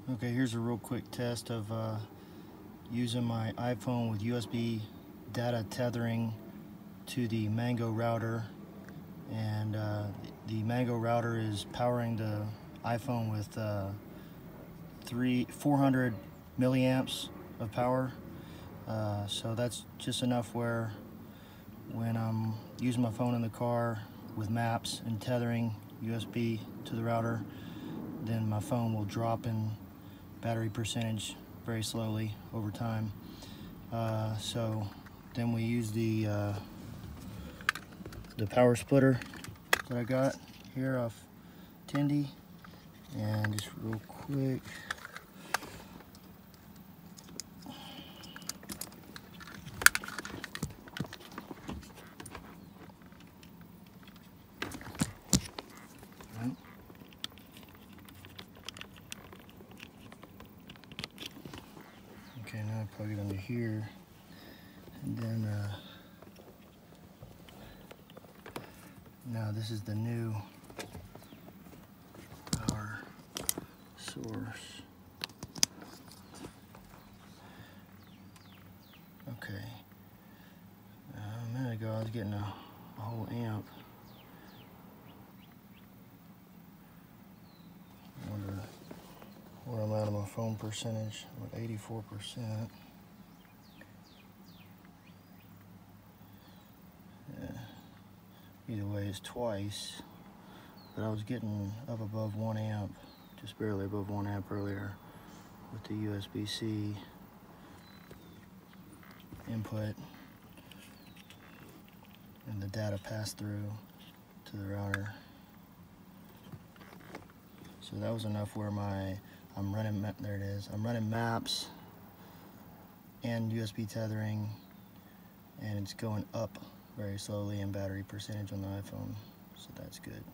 Okay, here's a real quick test of using my iPhone with USB data tethering to the Mango router, and the Mango router is powering the iPhone with 400 milliamps of power, so that's just enough where when I'm using my phone in the car with maps and tethering USB to the router, then my phone will drop in battery percentage very slowly over time. So then we use the power splitter that I got here off Tindy, and just real quick, okay, now I plug it under here, and then now this is the new power source. Okay, a minute ago I was getting a whole amp. I wonder where I'm at on my phone percentage. I'm at 84%. Yeah. Either way, it's twice, but I was getting up above 1 amp, just barely above 1 amp earlier with the USB-C input and the data passed through to the router. So that was enough where I'm running maps and USB tethering, and it's going up very slowly in battery percentage on the iPhone, so that's good.